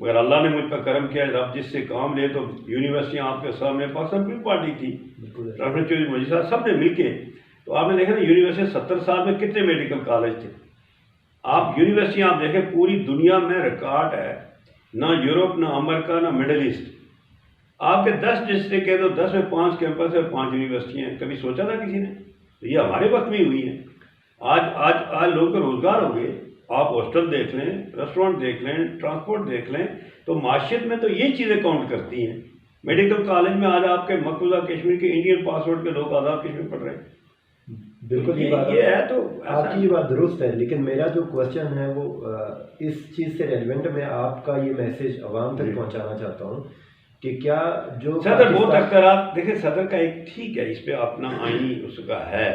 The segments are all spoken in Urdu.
مگر اللہ نے مجھ پر کرم کیا، رب جس سے کام لے تو یونیورسٹیاں آپ کے سامنے پاکستان پیپلز پارٹی تھی، ڈاکٹر چودھری مجید صاحب سب نے مل کے، تو آپ نے دیکھا نا یونیورسٹی 70 سال میں کتنے میڈیکل کالج تھے. آپ یونیورسٹیاں آپ دیکھیں پوری دنیا میں ریکارڈ ہے، نہ یورپ نہ امریکہ نہ مڈل ایسٹ. آپ کے 10 ڈسٹرکٹ ہے تو 10 میں 5 کیمپس ہے، 5 یونیورسٹیاں ہیں. کبھی سوچا تھا کسی نے؟ تو یہ ہمارے وقت میں ہی ہوئی ہیں. آج لوگوں کے روزگار ہو گئے. آپ ہاسٹل دیکھ لیں، ریسٹورینٹ دیکھ لیں، ٹرانسپورٹ دیکھ لیں، تو معاشیت میں تو یہ چیزیں کاؤنٹ کرتی ہیں. میڈیکل کالج میں آج آپ کے مقبوضہ کشمیر کے انڈین پاسپورٹ کے لوگ آزاد کشمیر پڑھ رہے ہیں. بالکل یہ ہے. تو آپ کی یہ بات درست ہے، لیکن میرا جو کوشچن ہے وہ اس چیز سے ریلیونٹ میں آپ کا یہ میسج عوام تک پہنچانا چاہتا ہوں کہ کیا جو صدر بہت اختیارات، دیکھیں صدر کا ایک ٹھیک ہے، اس پہ اپنا آئینی اس کا ہے،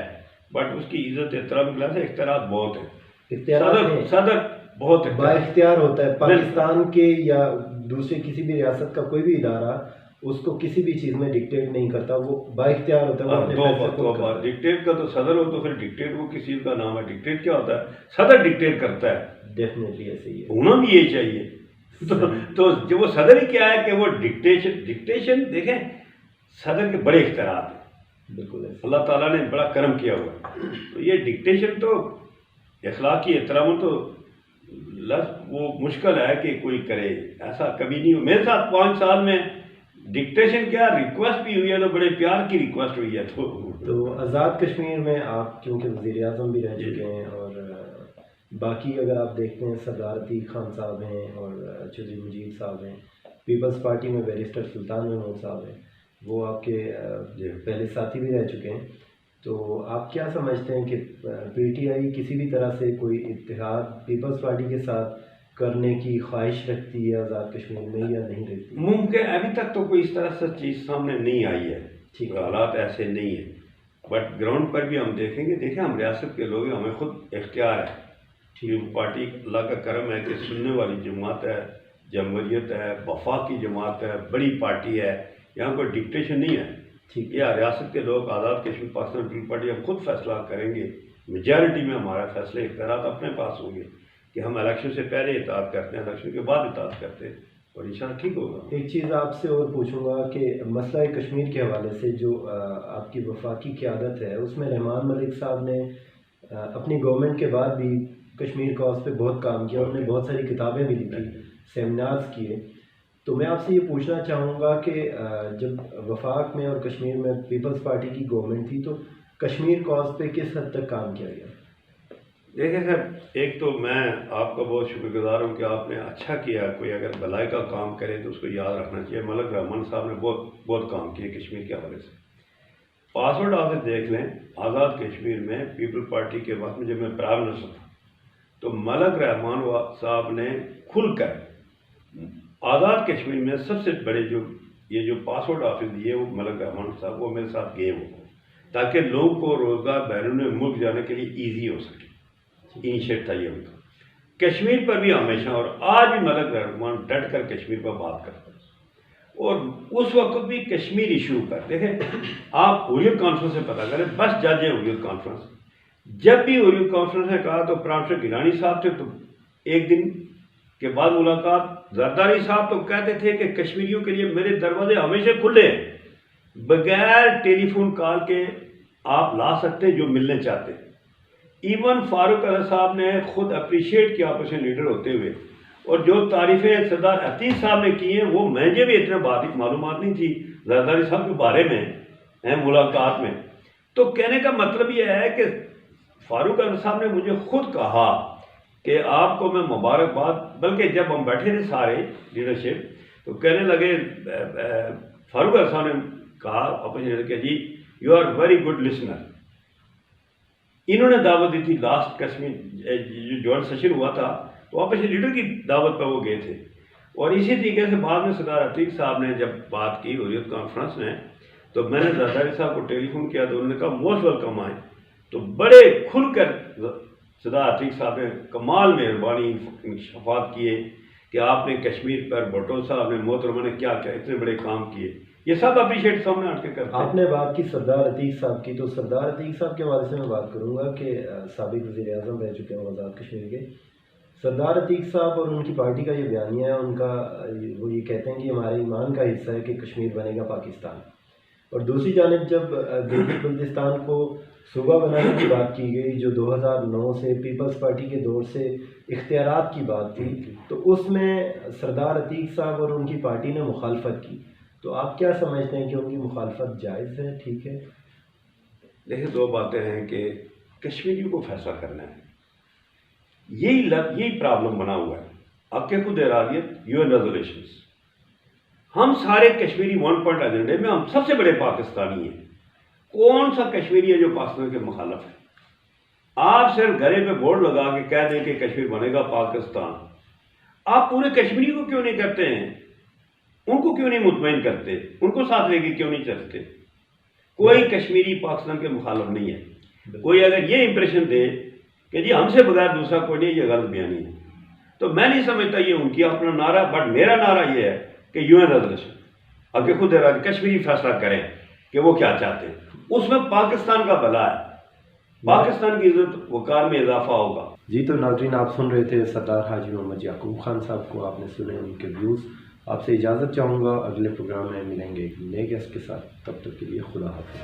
بٹ اس کی عزت احترام کے سے اختیارات بہت ہیں. صدر بہت با اختیار ہوتا ہے. پاکستان کے یا دوسرے کسی بھی ریاست کا کوئی بھی ادارہ اس کو کسی بھی چیز میں ڈکٹیٹ نہیں کرتا، وہ با اختیار ہوتا ہے. ڈکٹیٹ کا تو صدر ہو تو پھر ڈکٹیٹ وہ کسی کا نام ہے. ڈکٹیٹ کیا ہوتا ہے؟ صدر ڈکٹیٹ کرتا ہے. ڈیفینیٹلی ایسے ہی ہے، ہونا بھی یہی چاہیے. تو جو وہ صدر ہی کیا ہے کہ وہ ڈکٹیشن دیکھیں صدر کے بڑے اختیارات ہیں. بالکل اللہ تعالیٰ نے بڑا کرم کیا ہوا ہے. تو یہ ڈکٹیشن تو اخلاقی احترام تو وہ مشکل ہے کہ کوئی کرے، ایسا کبھی نہیں ہو. میرے ساتھ 5 سال میں ڈکٹیشن کیا ریکویسٹ بھی ہوئی ہے تو بڑے پیار کی ریکویسٹ ہوئی ہے. تو آزاد کشمیر میں آپ کیونکہ وزیر اعظم بھی رہ چکے ہیں، اور باقی اگر آپ دیکھتے ہیں سردار عتیق خان صاحب ہیں اور چودھری مجید صاحب ہیں، پیپلز پارٹی میں بیرسٹر سلطان محمود صاحب ہیں، وہ آپ کے پہلے ساتھی بھی رہ چکے ہیں. تو آپ کیا سمجھتے ہیں کہ پی ٹی آئی کسی بھی طرح سے کوئی اتحاد پیپلز پارٹی کے ساتھ کرنے کی خواہش رکھتی ہے آزاد کشمیر میں یا نہیں رکھتی؟ ممکن ابھی تک تو کوئی اس طرح سے چیز سامنے نہیں آئی ہے. ٹھیک، حالات ایسے نہیں ہیں، بٹ گراؤنڈ پر بھی ہم دیکھیں گے. دیکھیں ہم ریاست کے لوگ ہیں، ہمیں خود اختیار ہے. ٹھیک، پارٹی اللہ کا کرم ہے کہ سننے والی جماعت ہے، جمہوریت ہے، وفاقی جماعت ہے، بڑی پارٹی ہے. یہاں کوئی ڈکٹیشن نہیں ہے. ٹھیک ہے، ریاست کے لوگ آزاد کشمیر پاکستان پیپلز پارٹی ہم خود فیصلہ کریں گے. میجارٹی میں ہمارا فیصلے اختیارات اپنے پاس ہوں گے کہ ہم الیکشن سے پہلے اطاعت کرتے ہیں، الیکشن کے بعد اطاعت کرتے ہیں، اور انشاءاللہ ٹھیک ہوگا. ایک چیز آپ سے اور پوچھوں گا کہ مسئلہ کشمیر کے حوالے سے جو آپ کی وفاقی قیادت ہے، اس میں رحمان ملک صاحب نے اپنی گورنمنٹ کے بعد بھی کشمیر کاز پہ بہت کام کیا. انہوں نے بہت ساری کتابیں بھی لکھی، سیمینارز کیے. تو میں آپ سے یہ پوچھنا چاہوں گا کہ جب وفاق میں اور کشمیر میں پیپلز پارٹی کی گورنمنٹ تھی تو کشمیر کاز پہ کس حد تک کام کیا گیا؟ دیکھیں سر، ایک تو میں آپ کا بہت شکر گزار ہوں کہ آپ نے اچھا کیا. کوئی اگر بھلائی کا کام کرے تو اس کو یاد رکھنا چاہیے. ملک رحمان صاحب نے بہت کام کیے کشمیر کے حوالے سے. پاسورڈ آفس دیکھ لیں، آزاد کشمیر میں پیپل پارٹی کے وقت میں جب میں پرائم منسٹر تھا تو ملک رحمان صاحب نے کھل کر آزاد کشمیر میں سب سے بڑے جو پاسورڈ آفس دیے وہ ملک رحمان صاحب وہ میرے ساتھ گئے وہ، تاکہ لوگوں کو روزگار بیرون ملک جانے کے لیے ایزی ہو سکے. انیشیٹ تھا یہ ان کا. کشمیر پر بھی ہمیشہ اور آج بھی ملک رحمان ڈٹ کر کشمیر پر بات کرتا ہے. اور اس وقت بھی کشمیر ایشو پر دیکھیں، آپ اوریت کانفرنس سے پتہ کریں، بس جج ہے اوریت کانفرنس. جب بھی اوریت کانفرنس نے کہا تو پرافیسر گیلانی صاحب تھے، تو ایک دن کے بعد ملاقات زرداری صاحب تو کہتے تھے کہ کشمیریوں کے لیے میرے دروازے ہمیشہ کھلے ہیں، بغیر ٹیلی فون کال کے آپ لا سکتے ہیں جو ملنے چاہتے ہیں. ایون فاروق علی صاحب نے خود اپریشیٹ کیا اپوزیشن لیڈر ہوتے ہوئے، اور جو تعریفیں سردار عتیق صاحب نے کی ہیں وہ مجھے بھی اتنے معلومات نہیں تھی زرداری صاحب کے بارے میں ہیں ملاقات میں. تو کہنے کا مطلب یہ ہے کہ فاروق علی صاحب نے مجھے خود کہا کہ آپ کو میں مبارکباد، بلکہ جب ہم بیٹھے تھے سارے لیڈرشپ تو کہنے لگے، فاروق علی صاحب نے کہا اپوزیشن لیڈر کہ ji you are very good listener. انہوں نے دعوت دی تھی لاسٹ کشمیر جو جوائنٹ سیشن ہوا تھا تو اپوزیشن لیڈر کی دعوت پر وہ گئے تھے. اور اسی طریقے سے بعد میں سردار عتیق صاحب نے جب بات کی حریت کانفرنس میں تو میں نے زرداری صاحب کو ٹیلی فون کیا تو انہوں نے کہا موسٹ ویلکم آئے. تو بڑے کھل کر سردار عتیق صاحب نے کمال مہربانی انکشافات کیے کہ آپ نے کشمیر پر بھٹو صاحب نے محترمہ نے کیا کیا اتنے بڑے کام کیے. یہ سب اپریشیٹ سامنے ہٹ کے کرتے ہیں. آپ نے بات کی سردار عتیق صاحب کی، تو سردار عتیق صاحب کے حوالے سے میں بات کروں گا کہ سابق وزیر اعظم رہ چکے ہیں آزاد کشمیر کے. سردار عتیق صاحب اور ان کی پارٹی کا یہ بیانیہ ہے ان کا، وہ یہ کہتے ہیں کہ ہمارے ایمان کا حصہ ہے کہ کشمیر بنے گا پاکستان، اور دوسری جانب جب گلگت بلتستان کو صوبہ بنانے کی بات کی گئی جو 2009 سے پیپلز پارٹی کے دور سے اختیارات کی بات تھی، تو اس میں سردار عتیق صاحب اور ان کی پارٹی نے مخالفت کی، تو آپ کیا سمجھتے ہیں کہ ان کی مخالفت جائز ہے، ٹھیک ہے؟ دیکھیں، دو باتیں ہیں کہ کشمیریوں کو فیصلہ کرنا ہے، یہی پرابلم بنا ہوا ہے۔ اب کہ خود ارادیت UN ریزولوشنز، ہم سارے کشمیری 1 پوائنٹ ایجنڈے میں ہم سب سے بڑے پاکستانی ہیں، کون سا کشمیری ہے جو پاکستان کے مخالف ہے؟ آپ صرف گھرے پہ بورڈ لگا کے کہہ دیں کہ کشمیر بنے گا پاکستان، آپ پورے کشمیری کو کیوں نہیں کرتے ہیں؟ ان کو کیوں نہیں مطمئن کرتے؟ ان کو ساتھ لے کے کیوں نہیں چلتے؟ کوئی کشمیری پاکستان کے مخالف نہیں ہے۔ کوئی اگر یہ امپریشن دے کہ جی ہم سے بغیر دوسرا کوئی نہیں، یہ غلط بیانی ہے، تو میں نہیں سمجھتا یہ ان کی اپنا نعرہ، بٹ میرا نعرہ یہ ہے کہ UN ریزولوشن اب کہ خود کشمیری فیصلہ کریں کہ وہ کیا چاہتے ہیں، اس میں پاکستان کا بھلا ہے، پاکستان کی عزت وقار میں اضافہ ہوگا۔ جی، تو ناظرین، آپ سن رہے تھے سردار حاجی محمد یعقوب خان صاحب کو، آپ نے سنے ان کے ویوز۔ آپ سے اجازت چاہوں گا، اگلے پروگرام میں ملیں گے ایک نئے گیسٹ کے ساتھ، تب تک کے لیے خدا حافظ۔